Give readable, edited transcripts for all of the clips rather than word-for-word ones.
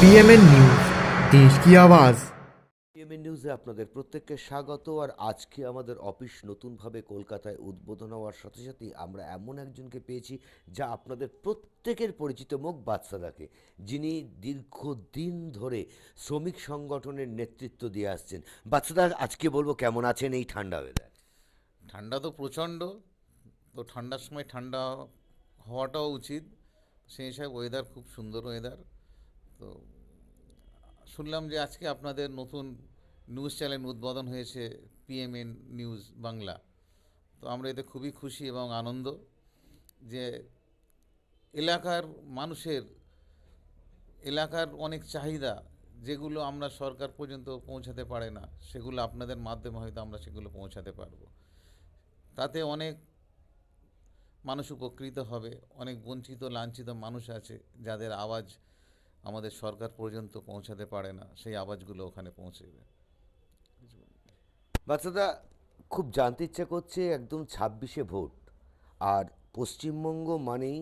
PMN news, देश की आवाज़। পিএমএন নিউজে আপনাদের প্রত্যেককে স্বাগত। আর আজকে আমাদের অফিস নতুনভাবে কলকাতায় উদ্বোধন হওয়ার সাথে সাথেই আমরা এমন একজনকে পেয়েছি যা আপনাদের প্রত্যেকের পরিচিত মুখ, বাদশাদাকে, যিনি দীর্ঘদিন ধরে শ্রমিক সংগঠনের নেতৃত্ব দিয়ে আসছেন। বাদশাদা, আজকে বলবো কেমন আছেন এই ঠান্ডা ওয়েদার? ঠান্ডা তো প্রচণ্ড। তো ঠান্ডার সময় ঠান্ডা হওয়াটাও উচিত। সেই হিসাবে ওয়েদার খুব সুন্দর ওয়েদার। তো শুনলাম যে আজকে আপনাদের নতুন নিউজ চ্যানেল উদ্বোধন হয়েছে, পিএমএন নিউজ বাংলা। তো আমরা এতে খুবই খুশি এবং আনন্দ যে এলাকার মানুষের এলাকার অনেক চাহিদা, যেগুলো আমরা সরকার পর্যন্ত পৌঁছাতে পারে না, সেগুলো আপনাদের মাধ্যমে হয়তো আমরা সেগুলো পৌঁছাতে পারবো। তাতে অনেক মানুষ উপকৃত হবে। অনেক বঞ্চিত লাঞ্ছিত মানুষ আছে যাদের আওয়াজ আমাদের সরকার পর্যন্ত পৌঁছাতে পারে না, সেই আওয়াজগুলো ওখানে পৌঁছবে। বাদশাদা, খুব জানতে ইচ্ছা করছে, একদম 26-এ ভোট, আর পশ্চিমবঙ্গ মানেই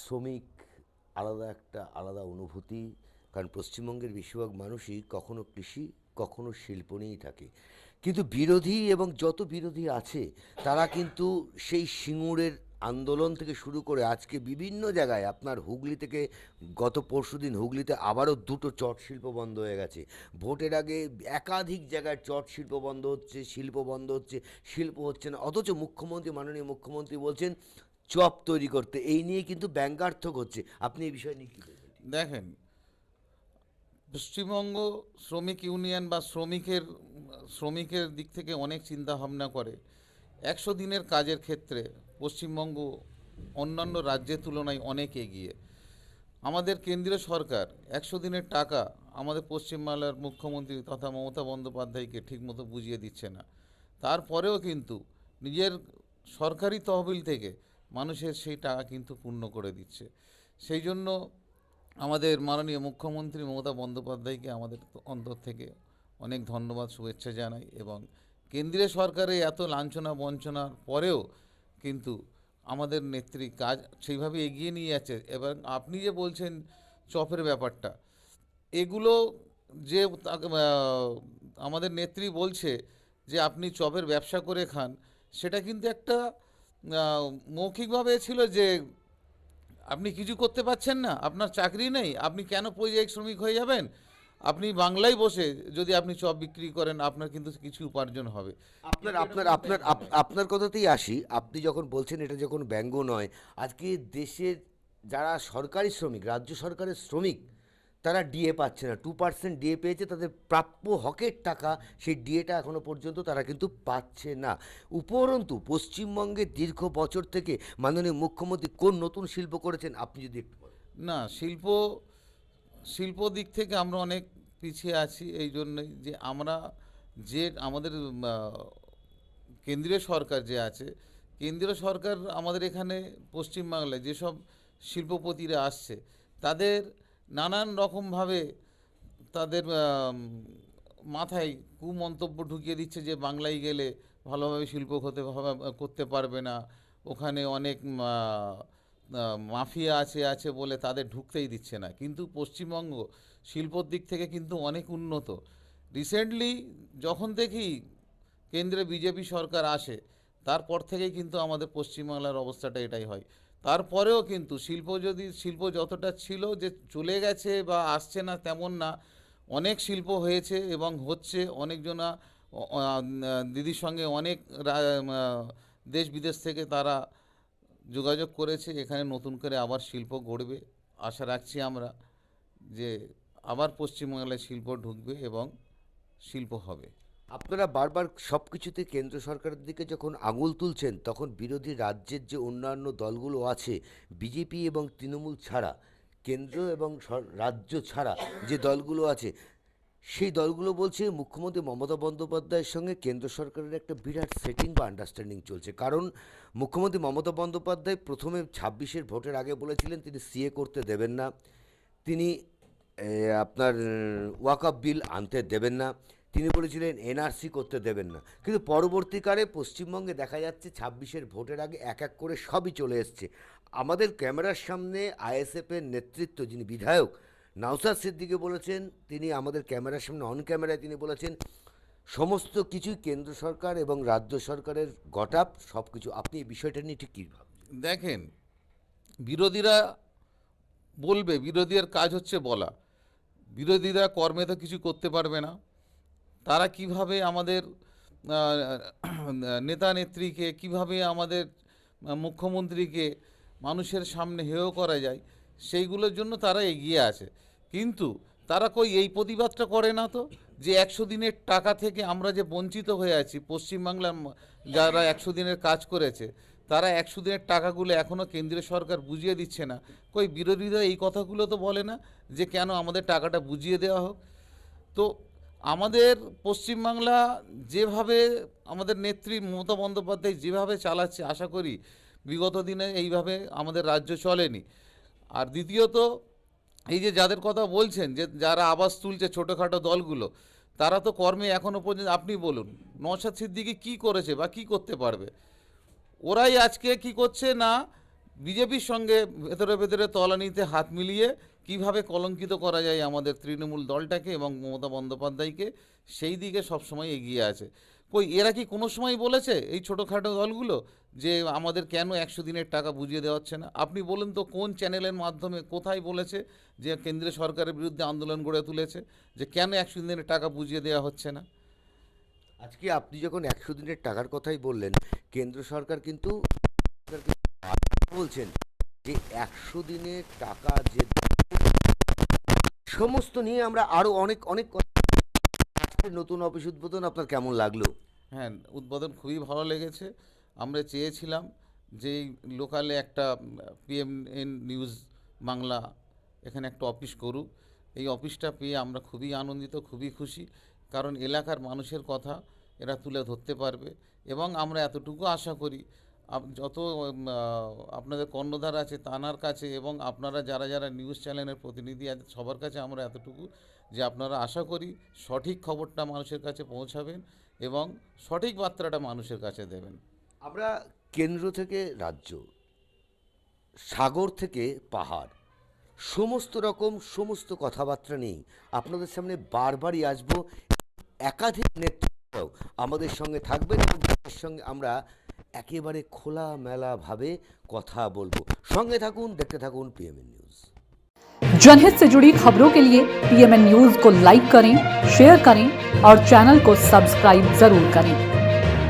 শ্রমিক, আলাদা অনুভূতি। কারণ পশ্চিমবঙ্গের বেশিরভাগ মানুষই কখনো কৃষি, কখনো শিল্প নিয়েই থাকে। কিন্তু বিরোধী এবং যত বিরোধী আছে তারা কিন্তু সেই সিঙ্গুরের আন্দোলন থেকে শুরু করে আজকে বিভিন্ন জায়গায়, আপনার হুগলি থেকে গত পরশুদিন হুগলিতে আবারও দুটো চট শিল্প বন্ধ হয়ে গেছে। ভোটের আগে একাধিক জায়গায় চট শিল্প বন্ধ হচ্ছে, শিল্প বন্ধ হচ্ছে, শিল্প হচ্ছে না। অথচ মাননীয় মুখ্যমন্ত্রী বলছেন চপ তৈরি করতে। এই নিয়ে কিন্তু ব্যঙ্গার্থক হচ্ছে। আপনি এই বিষয় নিয়ে কী বলবেন? দেখেন, পশ্চিমবঙ্গ শ্রমিক ইউনিয়ন বা শ্রমিকের দিক থেকে অনেক চিন্তা ভাবনা করে। 100 দিনের কাজের ক্ষেত্রে পশ্চিমবঙ্গ অন্যান্য রাজ্যের তুলনায় অনেক এগিয়ে। আমাদের কেন্দ্রীয় সরকার 100 দিনের টাকা আমাদের পশ্চিমবাংলার মুখ্যমন্ত্রী তথা মমতা বন্দ্যোপাধ্যায়কে ঠিকমতো বুঝিয়ে দিচ্ছে না। তারপরেও কিন্তু নিজের সরকারি তহবিল থেকে মানুষের সেই টাকা কিন্তু পূর্ণ করে দিচ্ছে। সেই জন্য আমাদের মাননীয় মুখ্যমন্ত্রী মমতা বন্দ্যোপাধ্যায়কে আমাদের অন্তর থেকে অনেক ধন্যবাদ, শুভেচ্ছা জানাই। এবং কেন্দ্রীয় সরকারে এত লাঞ্ছনা বঞ্চনার পরেও কিন্তু আমাদের নেত্রী কাজ সেইভাবে এগিয়ে নিয়ে যাচ্ছে। এবার আপনি যে বলছেন চপের ব্যাপারটা, এগুলো যে আমাদের নেত্রী বলছে যে আপনি চপের ব্যবসা করে খান, সেটা কিন্তু একটা মৌখিকভাবে ছিল যে আপনি কিছু করতে পারছেন না, আপনার চাকরি নেই, আপনি কেন পরিযায়ী শ্রমিক হয়ে যাবেন, আপনি বাংলায় বসে যদি আপনি চপ বিক্রি করেন আপনার কিন্তু কিছু উপার্জন হবে। আপনার আপনার আপনার আপনার কথাতেই আসি। আপনি যখন বলছেন এটা যখন ব্যঙ্গ নয়, আজকে দেশের যারা সরকারি শ্রমিক, রাজ্য সরকারের শ্রমিক, তারা ডিএ পাচ্ছে না। 2% ডিএ পেয়েছে, তাদের প্রাপ্য হকের টাকা, সেই ডিএটা এখনো পর্যন্ত তারা কিন্তু পাচ্ছে না। উপরন্তু পশ্চিমবঙ্গে দীর্ঘ বছর থেকে মাননীয় মুখ্যমন্ত্রী কোন নতুন শিল্প করেছেন আপনি যদি একটু বলেন। না, শিল্প দিক থেকে আমরা অনেক পিছিয়ে আছি। এই জন্যই যে আমরা যে আমাদের কেন্দ্রীয় সরকার যে আছে, কেন্দ্রীয় সরকার আমাদের এখানে পশ্চিমবাংলায় যেসব শিল্পপতিরা আসছে তাদের নানান রকমভাবে তাদের মাথায় কুমন্তব্য ঢুকিয়ে দিচ্ছে যে বাংলায় গেলে ভালোভাবে শিল্প করতে পারবে না, ওখানে অনেক মাফিয়া আছে বলে তাদের ঢুকতেই দিচ্ছে না। কিন্তু পশ্চিমবঙ্গ শিল্পর দিক থেকে কিন্তু অনেক উন্নত। রিসেন্টলি যখন দেখি কেন্দ্রে বিজেপি সরকার আসে, তারপর থেকেই কিন্তু আমাদের পশ্চিমবাংলার অবস্থাটা এটাই হয়। তারপরেও কিন্তু শিল্প যতটা ছিল যে চলে গেছে বা আসছে না তেমন না, অনেক শিল্প হয়েছে এবং হচ্ছে। অনেকজনা দিদির সঙ্গে অনেক দেশ বিদেশ থেকে তারা যোগাযোগ করেছে, এখানে নতুন করে আবার শিল্প গড়বে। আশা রাখছি আমরা যে আবার পশ্চিমবাংলায় শিল্প ঢুকবে এবং শিল্প হবে। আপনারা বারবার সব কিছুতে কেন্দ্র সরকারের দিকে যখন আঙুল তুলছেন, তখন বিরোধী রাজ্যের যে অন্যান্য দলগুলো আছে, বিজেপি এবং তৃণমূল ছাড়া, কেন্দ্র এবং রাজ্য ছাড়া যে দলগুলো আছে, সেই দলগুলো বলছে মুখ্যমন্ত্রী মমতা বন্দ্যোপাধ্যায়ের সঙ্গে কেন্দ্র সরকারের একটা বিরাট সেটিং বা আন্ডারস্ট্যান্ডিং চলছে। কারণ মুখ্যমন্ত্রী মমতা বন্দ্যোপাধ্যায় প্রথমে 26-এর ভোটের আগে বলেছিলেন তিনি সিএ করতে দেবেন না, তিনি আপনার ওয়াকআপ বিল আনতে দেবেন না, তিনি বলেছিলেন এনআরসি করতে দেবেন না। কিন্তু পরবর্তীকালে পশ্চিমবঙ্গে দেখা যাচ্ছে 26-এর ভোটের আগে এক এক করে সবই চলে এসছে। আমাদের ক্যামেরার সামনে আইএসএফের নেতৃত্ব, যিনি বিধায়ক নওশাদ সিদ্দিকী বলেছেন, তিনি আমাদের ক্যামেরার সামনে অন ক্যামেরায় তিনি বলেছেন সমস্ত কিছুই কেন্দ্র সরকার এবং রাজ্য সরকারের গটাপ সব কিছু। আপনি এই বিষয়টা নিয়ে ঠিক কী ভাবছেন? দেখেন, বিরোধীরা বলবে, বিরোধীর কাজ হচ্ছে বলা। বিরোধীরা কর্মে তো কিছু করতে পারবে না। তারা কিভাবে আমাদের নেতা নেত্রীকে, কিভাবে আমাদের মুখ্যমন্ত্রীকে মানুষের সামনে হেয় করা যায়, সেইগুলোর জন্য তারা এগিয়ে আছে। কিন্তু তারা কই এই প্রতিবাদটা করে না তো, যে 100 দিনের টাকা থেকে আমরা যে বঞ্চিত হয়ে আছি। পশ্চিমবাংলার যারা 100 দিনের কাজ করেছে, তারা 100 দিনের টাকাগুলো এখনও কেন্দ্রীয় সরকার বুঝিয়ে দিচ্ছে না। কই বিরোধীরা এই কথাগুলো তো বলে না যে কেন আমাদের টাকাটা বুঝিয়ে দেওয়া হোক। তো আমাদের পশ্চিমবাংলা যেভাবে আমাদের নেত্রী মমতা বন্দ্যোপাধ্যায় যেভাবে চালাচ্ছে, আশা করি বিগত দিনে এইভাবে আমাদের রাজ্য চলেনি। আর দ্বিতীয়ত, এই যে যাদের কথা বলছেন, যে যারা আওয়াজ তুলছে ছোটোখাটো দলগুলো, তারা তো কর্মে এখনও পর্যন্ত, আপনি বলুন নওশাদ সিদ্দিকী কী করেছে বা কী করতে পারবে? ওরাই আজকে কি করছে না, বিজেপির সঙ্গে ভেতরে ভেতরে তলানিতে হাত মিলিয়ে কিভাবে কলঙ্কিত করা যায় আমাদের তৃণমূল দলটাকে এবং মমতা বন্দ্যোপাধ্যায়কে, সেই দিকে সবসময় এগিয়ে আছে। কই এরা কি কোনো সময় বলেছে এই ছোটোখাটো দলগুলো যে আমাদের কেন 100 দিনের টাকা বুঝিয়ে দেওয়া হচ্ছে না? আপনি বলুন তো কোন চ্যানেলের মাধ্যমে কোথায় বলেছে যে কেন্দ্রীয় সরকারের বিরুদ্ধে আন্দোলন গড়ে তুলেছে যে কেন 100 দিনের টাকা বুঝিয়ে দেওয়া হচ্ছে না? আজকে আপনি যখন 100 দিনের টাকার কথাই বললেন, কেন্দ্র সরকার কিন্তু বলছেন যে 100 দিনের টাকা যে সমস্ত নিয়ে আমরা আরও অনেক অনেক আজকের নতুন অফিস উদ্বোধন আপনার কেমন লাগলো? হ্যাঁ, উদ্বোধন খুবই ভালো লেগেছে। আমরা চেয়েছিলাম যে লোকালে একটা পিএমএন নিউজ বাংলা এখানে একটা অফিস করুক। এই অফিসটা পেয়ে আমরা খুবই আনন্দিত, খুবই খুশি। কারণ এলাকার মানুষের কথা এরা তুলে ধরতে পারবে। এবং আমরা এতটুকু আশা করি যত আপনাদের কর্ণধার আছে তানার কাছে এবং আপনারা যারা যারা নিউজ চ্যানেলের প্রতিনিধি আছে সবার কাছে আমরা এতটুকু, যে আপনারা আশা করি সঠিক খবরটা মানুষের কাছে পৌঁছাবেন এবং সঠিক বার্তাটা মানুষের কাছে দেবেন। আমরা কেন্দ্র থেকে রাজ্য, সাগর থেকে পাহাড়, সমস্ত রকম সমস্ত কথাবার্তা নেই আপনাদের সামনে বারবারই আসবো। একাধিক নেতৃত্ব আমাদের সঙ্গে থাকবেন এবং তাদের সঙ্গে আমরা একেবারে খোলামেলাভাবে কথা বলবো। সঙ্গে থাকুন, দেখতে থাকুন পিএমএন নিউজ। जनहित से जुड़ी खबरों के लिए पीएमएन न्यूज को लाइक करें, शेयर करें और चैनल को सब्सक्राइब जरूर करें।